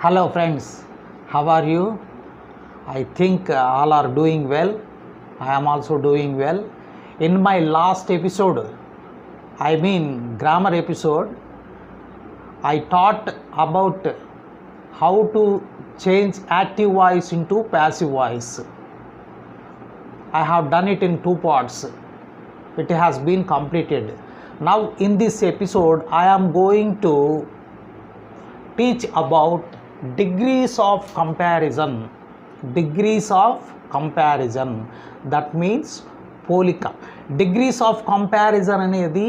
Hello friends, how are you? I think all are doing well. I am also doing well. In my last episode, grammar episode, I taught about how to change active voice into passive voice. I have done it in 2 parts. It has been completed. Now in this episode, I am going to teach about degrees of comparison. That means పోలిక. Degrees of comparison అనేది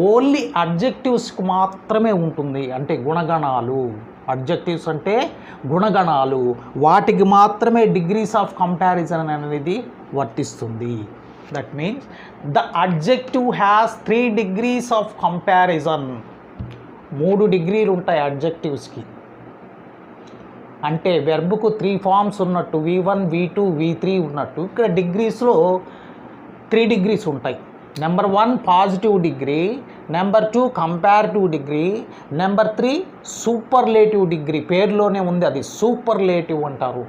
only అడ్జెక్టివ్స్కి మాత్రమే ఉంటుంది. అంటే గుణగణాలు, adjectives అంటే గుణగణాలు, వాటికి మాత్రమే డిగ్రీస్ ఆఫ్ కంపారిజన్ అనేది వర్తిస్తుంది. That means the adjective has 3 degrees of comparison. 3 డిగ్రీలు ఉంటాయి అడ్జెక్టివ్స్కి. అంటే వెర్బ్కు 3 ఫార్మ్స్ ఉన్నట్టు V1, V2, V3 ఉన్నట్టు ఇక్కడ డిగ్రీస్లో 3 degrees ఉంటాయి. Number 1 positive degree, number 2 comparative degree, number 3 superlative degree. పేరులోనే ఉంది, అది సూపర్లేటివ్ అంటారు.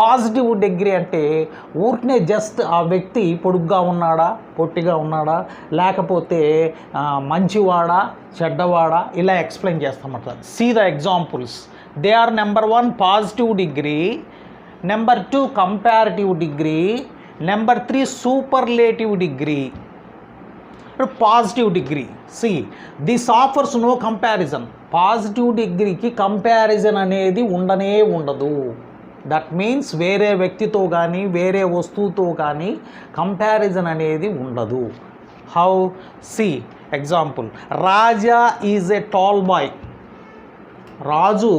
పాజిటివ్ డిగ్రీ అంటే ఊరికనే జస్ట్ ఆ వ్యక్తి పొడుగ్గా ఉన్నాడా, పొట్టిగా ఉన్నాడా, లేకపోతే మంచివాడా, చెడ్డవాడా, ఇలా ఎక్స్ప్లెయిన్ చేస్తామట. See the examples. They are number 1 positive degree, number 2 comparative degree, number 3 superlative degree. Positive degree, see this offers no comparison. Positive డిగ్రీకి కంపారిజన్ అనేది ఉండదు. దట్ మీన్స్ వేరే వ్యక్తితో కానీ వేరే వస్తువుతో కానీ కంపారిజన్ అనేది ఉండదు. How? See example, Raja is a tall boy. Raju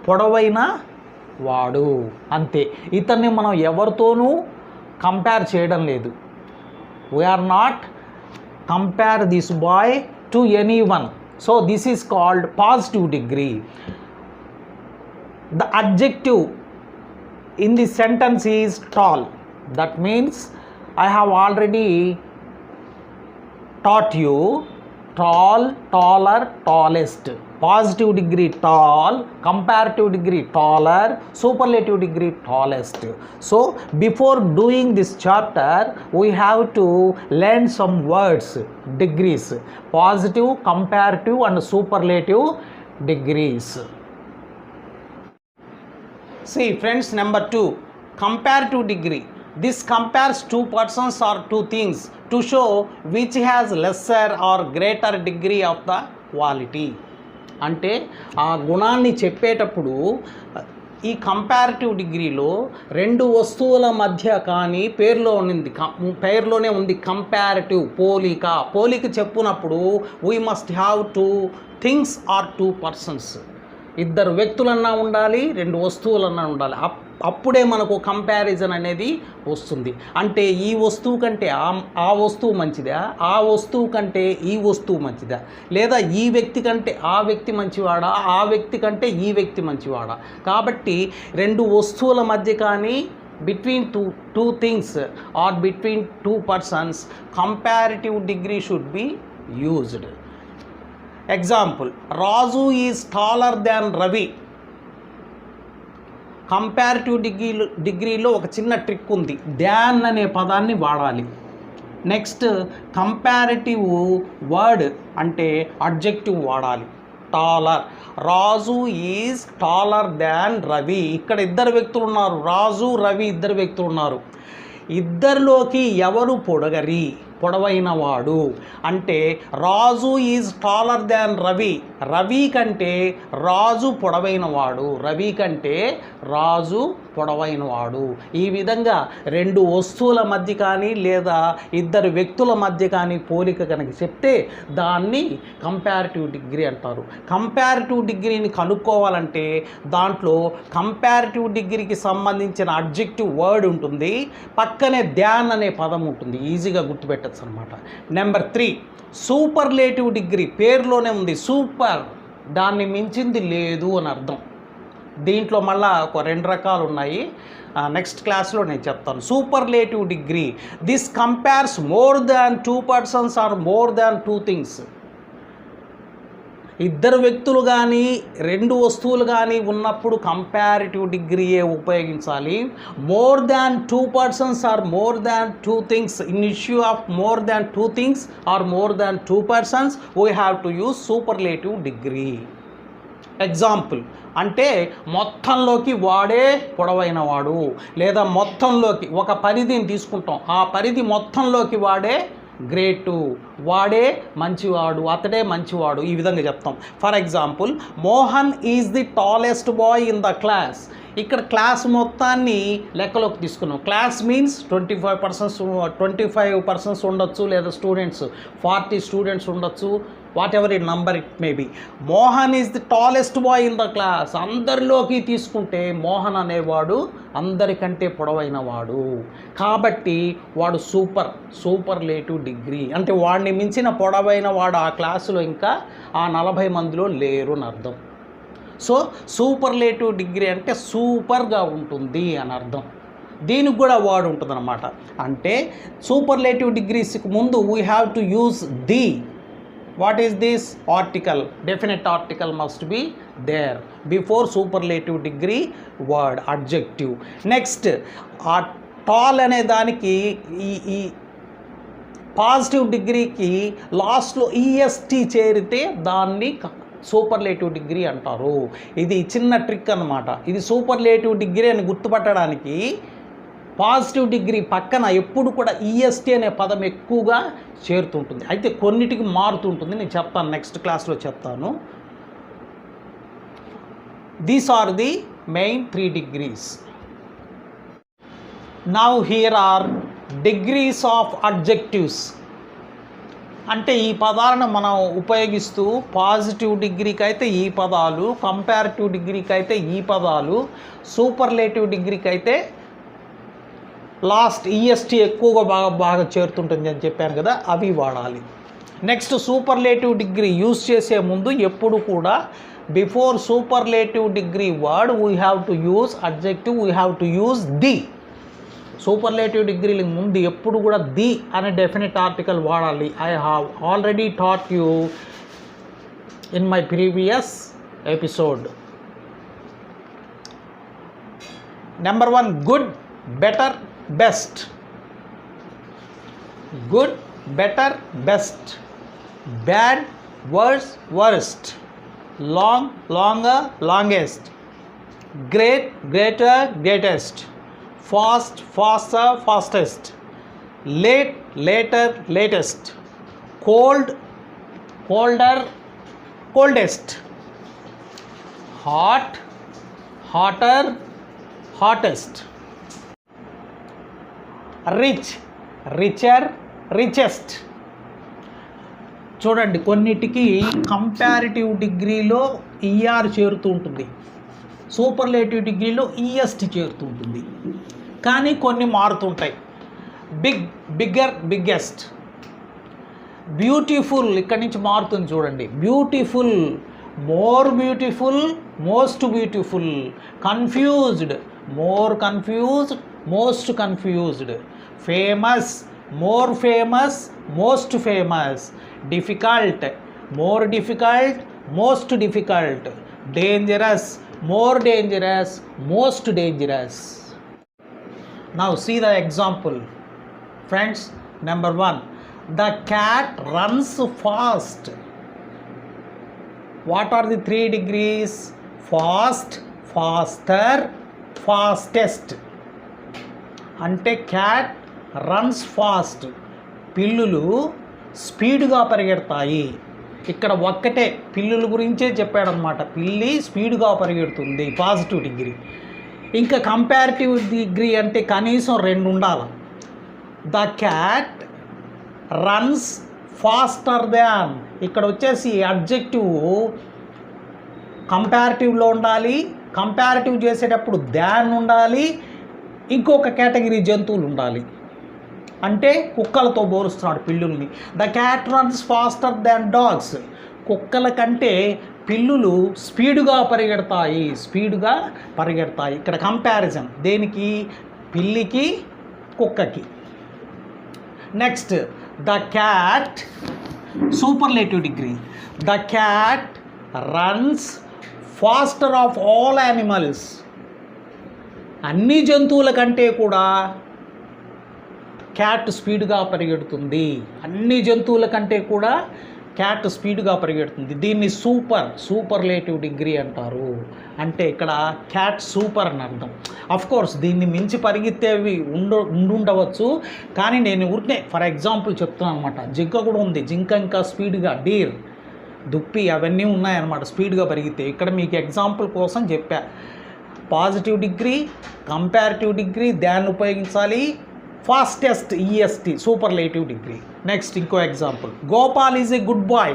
పొడవైన వాడు, అంతే. ఇతన్ని మనం ఎవరితోనూ కంపేర్ చేయడం లేదు. We are not compare this boy to anyone. So this is called positive degree. The adjective in the sentence is tall. That means I have already taught you tall, taller, tallest. Positive degree tall, comparative degree taller, superlative degree tallest. So before doing this chapter we have to learn some words, degrees, positive, comparative and superlative degrees. See friends, number 2 comparative degree. This compares 2 persons or 2 things to show which has lesser or greater degree of the quality. అంటే ఆ గుణాన్ని చెప్పేటప్పుడు ఈ comparative డిగ్రీలో 2 వస్తువుల మధ్య కానీ పేరులోనే ఉంది కంపారిటివ్, పోలిక చెప్పునప్పుడు we must have 2 things or 2 persons. 2 వ్యక్తులన్నా ఉండాలి, 2 వస్తువులన్నా ఉండాలి. అప్పుడే మనకు కంపారిజన్ అనేది వస్తుంది. అంటే ఈ వస్తువు కంటే ఆ వస్తువు మంచిదా, ఆ వస్తువు కంటే ఈ వస్తువు మంచిదా, లేదా ఈ వ్యక్తి కంటే ఆ వ్యక్తి మంచివాడా, ఆ వ్యక్తి కంటే ఈ వ్యక్తి మంచివాడా. కాబట్టి 2 వస్తువుల మధ్య కానీ between two things or between 2 persons comparative degree should be used. Example, Raju is taller than Ravi. Comparative డిగ్రీలో ఒక చిన్న ట్రిక్ ఉంది. దాన్ అనే పదాన్ని వాడాలి. నెక్స్ట్ కంపారిటివ్ వర్డ్ అంటే అడ్జెక్టివ్ వాడాలి. Taller, Raju is taller than Ravi. ఇక్కడ 2 వ్యక్తులు ఉన్నారు, రాజు రవి 2 వ్యక్తులు ఉన్నారు. ఇద్దరిలోకి ఎవరు పొడవైన వాడు అంటే Raju is taller than Ravi. Ravi కంటే రాజు పొడవైనవాడు, పొడవైనవాడు. ఈ విధంగా 2 వస్తువుల మధ్య కానీ లేదా 2 వ్యక్తుల మధ్య కానీ పోలిక కనుక చెప్తే దాన్ని కంపారిటివ్ డిగ్రీ అంటారు. కంపారిటివ్ డిగ్రీని కనుక్కోవాలంటే దాంట్లో కంపారిటివ్ డిగ్రీకి సంబంధించిన అడ్జెక్టివ్ వర్డ్ ఉంటుంది, పక్కనే దాన్ అనే పదం ఉంటుంది. ఈజీగా గుర్తుపెట్టచ్చు అనమాట. Number 3 superlative degree. పేరులోనే ఉంది సూపర్, దాన్ని మించింది లేదు అని అర్థం. దీంట్లో మళ్ళీ ఒక 2 రకాలు ఉన్నాయి. నెక్స్ట్ క్లాస్లో నేను చెప్తాను. Superlative degree, this compares more than 2 persons or more than 2 things. ఇద్దరు వ్యక్తులు కానీ రెండు వస్తువులు కానీ ఉన్నప్పుడు కంపారిటివ్ డిగ్రీయే ఉపయోగించాలి. More than 2 persons or more than 2 things, in issue of more than 2 things or more than 2 persons we have to use superlative degree. Example అంటే మొత్తంలోకి వాడే పొడవైన వాడు, లేదా మొత్తంలోకి ఒక పరిధిని తీసుకుంటాం, ఆ పరిధి మొత్తంలోకి వాడే గ్రేటు, వాడే మంచివాడు, అతడే మంచివాడు, ఈ విధంగా చెప్తాం. For example, Mohan is the tallest boy in the class. ఇక్కడ క్లాస్ మొత్తాన్ని లెక్కలోకి తీసుకున్నాం. క్లాస్ మీన్స్ 25 persons ఉండొచ్చు, లేదా స్టూడెంట్స్ 40 స్టూడెంట్స్ ఉండొచ్చు, whatever it number it may be. Mohan is the tallest boy in the class. అందరిలోకి తీసుకుంటే మోహన్ అనేవాడు అందరికంటే పొడవైన వాడు, కాబట్టి వాడు సూపర్లేటివ్ డిగ్రీ. అంటే వాడిని మించిన పొడవైన వాడు ఆ క్లాసులో ఇంకా ఆ 40 మందిలో లేరు అని అర్థం. సో సూపర్లేటివ్ డిగ్రీ అంటే సూపర్గా ఉంటుంది అని అర్థం. దీనికి కూడా వర్డ్ ఉంటుంది అన్నమాట. అంటే సూపర్లేటివ్ డిగ్రీస్కి ముందు we have to use the. What is this? Article. Definite article must be there before superlative degree word, adjective. Next, ఆ టాల్ అనే దానికి ఈ పాజిటివ్ డిగ్రీకి లాస్ట్లో ఈఎస్టీ చేరితే దాన్ని సూపర్లేటివ్ డిగ్రీ అంటారు. ఇది చిన్న ట్రిక్ అన్నమాట. ఇది సూపర్లేటివ్ డిగ్రీ అని గుర్తుపట్టడానికి పాజిటివ్ డిగ్రీ పక్కన ఎప్పుడు కూడా ఈఎస్టీ అనే పదం ఎక్కువగా చేరుతుంటుంది. అయితే కొన్నిటికి మారుతుంటుంది, నేను చెప్తాను, నెక్స్ట్ క్లాస్లో చెప్తాను. These are the main 3 degrees. Now here are degrees of adjectives. అంటే ఈ పదాలను మనం ఉపయోగిస్తూ పాజిటివ్ డిగ్రీకి అయితే ఈ పదాలు, కంపారిటివ్ డిగ్రీకి అయితే ఈ పదాలు, సూపర్లేటివ్ డిగ్రీకి అయితే లాస్ట్ ఈఎస్టీ ఎక్కువగా బాగా చేరుతుంటుంది అని చెప్పాను కదా, అవి వాడాలి. నెక్స్ట్, సూపర్లేటివ్ డిగ్రీ యూజ్ చేసే ముందు ఎప్పుడు కూడా before superlative degree word we have to use adjective, we have to use the. Superlative డిగ్రీలకు ముందు ఎప్పుడు కూడా ది అనే డెఫినెట్ ఆర్టికల్ వాడాలి. I have already taught you in my previous episode. Number 1, good, better, best. Good, better, best. Bad, worse, worst. Long, longer, longest. Great, greater, greatest. Fast, faster, fastest. Late, later, latest. Cold, colder, coldest. Hot, hotter, hottest. Rich, richer, richest. చూడండి, కొన్నిటికి comparative డిగ్రీలో ER చేరుతూ ఉంటుంది, superlative డిగ్రీలో EST చేరుతూ ఉంటుంది, కానీ కొన్ని మారుతుంటాయి. Big, bigger, biggest. Beautiful ఇక్కడి నుంచి మారుతుంది చూడండి. Beautiful, more beautiful, most beautiful. Confused, more confused, most confused. Famous, more famous, most famous. Difficult, more difficult, most difficult. Dangerous, more dangerous, most dangerous. Now see the example, friends. Number 1, the cat runs fast. What are the 3 degrees? Fast, faster, fastest. అంటే cat runs fast, పిల్లులు స్పీడ్గా పరిగెడతాయి. ఇక్కడ ఒక్కటే పిల్లుల గురించే చెప్పాడనమాట. పిల్లి స్పీడ్గా పరిగెడుతుంది, పాజిటివ్ డిగ్రీ. ఇంకా కంపారిటివ్ డిగ్రీ అంటే కనీసం 2 ఉండాలి. The cat runs faster than. ఇక్కడ వచ్చేసి అడ్జెక్టివ్ కంపారిటివ్లో ఉండాలి, కంపారిటివ్ చేసేటప్పుడు దాన్ ఉండాలి, ఇంకొక కేటగిరీ జంతువులు ఉండాలి. అంటే కుక్కలతో పోలుస్తున్నాడు పిల్లుల్ని. The cat runs faster than dogs. కుక్కల కంటే పిల్లులు స్పీడుగా పరిగెడతాయి, స్పీడుగా పరిగెడతాయి. ఇక్కడ కంపారిజన్ దేనికి? పిల్లికి, కుక్కకి. Next, the cat superlative degree. The cat runs faster of all animals. అన్ని జంతువుల కంటే కూడా క్యాట్ స్పీడ్గా పరిగెడుతుంది. అన్ని జంతువుల కంటే కూడా క్యాట్ స్పీడ్గా పరిగెడుతుంది. దీన్ని సూపర్లేటివ్ డిగ్రీ అంటారు. అంటే ఇక్కడ క్యాట్ సూపర్ అని అర్థం. కోర్స్ దీన్ని మించి పరిగెత్తేవి ఉండుండవచ్చు, కానీ నేను ఊరికే ఫర్ ఎగ్జాంపుల్ చెప్తున్నాను అనమాట. జింక కూడా ఉంది, జింక ఇంకా స్పీడ్గా, డీర్, దుప్పి అవన్నీ ఉన్నాయన్నమాట స్పీడ్గా పరిగెత్తే. ఇక్కడ మీకు ఎగ్జాంపుల్ కోసం చెప్పా. పాజిటివ్ డిగ్రీ, కంపారిటివ్ డిగ్రీ దాన్ని ఉపయోగించాలి. Fastest EST superlative degree. Next ఇంకో example, Gopal is a good boy.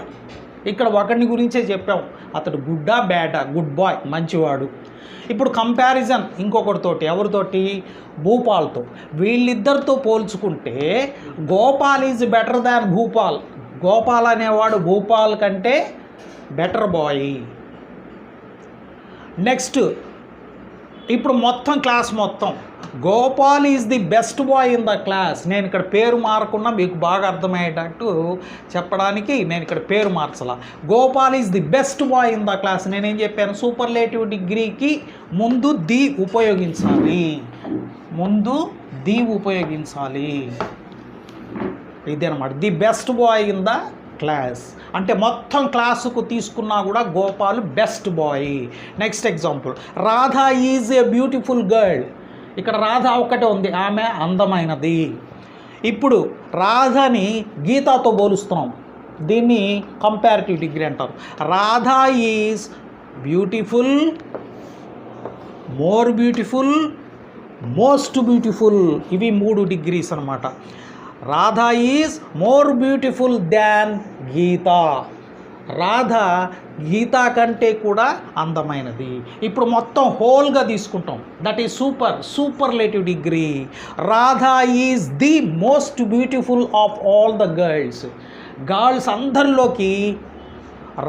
ఇక్కడ ఒకరిని గురించే చెప్పాం, అతడు గుడ్డా బ్యాడా, గుడ్ బాయ్ మంచివాడు. ఇప్పుడు కంపారిజన్ ఇంకొకరితోటి, ఎవరితోటి, భూపాల్తో. వీళ్ళిద్దరితో పోల్చుకుంటే Gopal is better than Bhupal. Gopal అనేవాడు భూపాల్ కంటే బెటర్ బాయ్. నెక్స్ట్ ఇప్పుడు మొత్తం క్లాస్ మొత్తం, Gopal is the best boy in the class. నేను ఇక్కడ పేరు మారకుండా మీకు బాగా అర్థమయ్యేటట్టు చెప్పడానికి నేను ఇక్కడ పేరు మార్చలా. Gopal is the best boy in the class. నేనేం చెప్పాను, సూపర్లేటివ్ డిగ్రీకి ముందు ది ఉపయోగించాలి, ఇదేనమాట, the best boy in the class. అంటే మొత్తం క్లాసుకు తీసుకున్నా కూడా Gopal best boy. Next example, Radha is a beautiful girl. ఇక్కడ రాధ ఒక్కటే ఉంది, ఆమె అందమైనది. ఇప్పుడు రాధని గీతాతో పోలుస్తున్నాం, దీన్ని కంపారిటివ్ డిగ్రీ అంటారు. Radha is beautiful, more beautiful, most beautiful. ఇవి 3 డిగ్రీస్ అన్నమాట. Radha is more beautiful than Geeta. Radha Geeta కంటే కూడా అందమైనది. ఇప్పుడు మొత్తం హోల్గా తీసుకుంటాం, that is superlative degree. Radha is the most beautiful of all the girls అందరిలోకి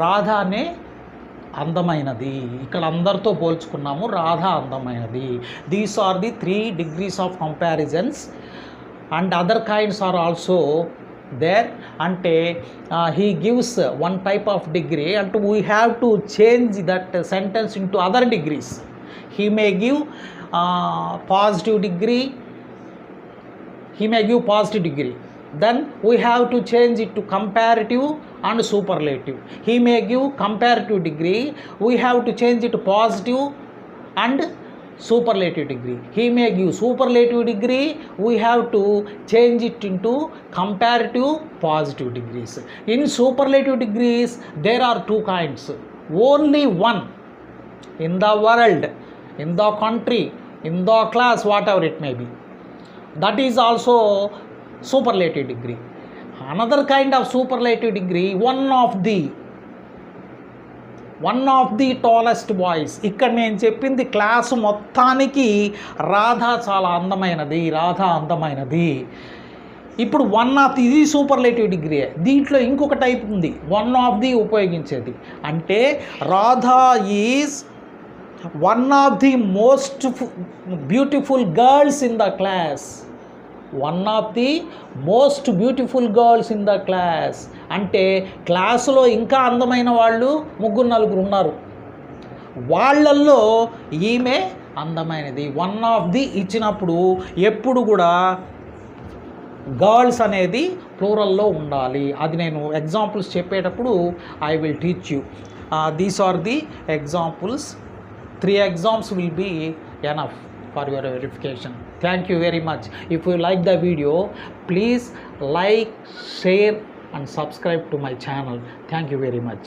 రాధానే అందమైనది. ఇక్కడ అందరితో పోల్చుకున్నాము, రాధా అందమైనది. These are the 3 degrees of comparisons. And other kinds are also there. అంటే he gives one type of degree and we have to change that sentence into other degrees. He may give positive degree, then we have to change it to comparative and superlative. He may give comparative degree, we have to change it to positive and superlative degree. He may give superlative degree, we have to change it into comparative positive degrees. In superlative degrees there are 2 kinds, only one in the world, in the country, in the class, whatever it may be. That is also superlative degree. Another kind of superlative degree, one of the tallest boys. ఇక్కడ నేను చెప్పింది class మొత్తానికి రాధా చాలా అందమైనది, ఇప్పుడు ఇది superlative degree. దీంట్లో ఇంకొక టైప్ ఉంది, వన్ ఆఫ్ ది ఉపయోగించేది. అంటే Radha is one of the most beautiful girls in the class. అంటే క్లాసులో ఇంకా అందమైన వాళ్ళు 3-4 ఉన్నారు, వాళ్ళల్లో ఈమె అందమైనది. వన్ ఆఫ్ ది ఇచ్చినప్పుడు ఎప్పుడు కూడా గర్ల్స్ అనేది ప్లూరల్లో ఉండాలి. అది నేను ఎగ్జాంపుల్స్ చెప్పేటప్పుడు I will teach you. These are the examples. 3 exams will be enough for your verification. Thank you very much. If you like the video, please like, share and subscribe to my channel. Thank you very much.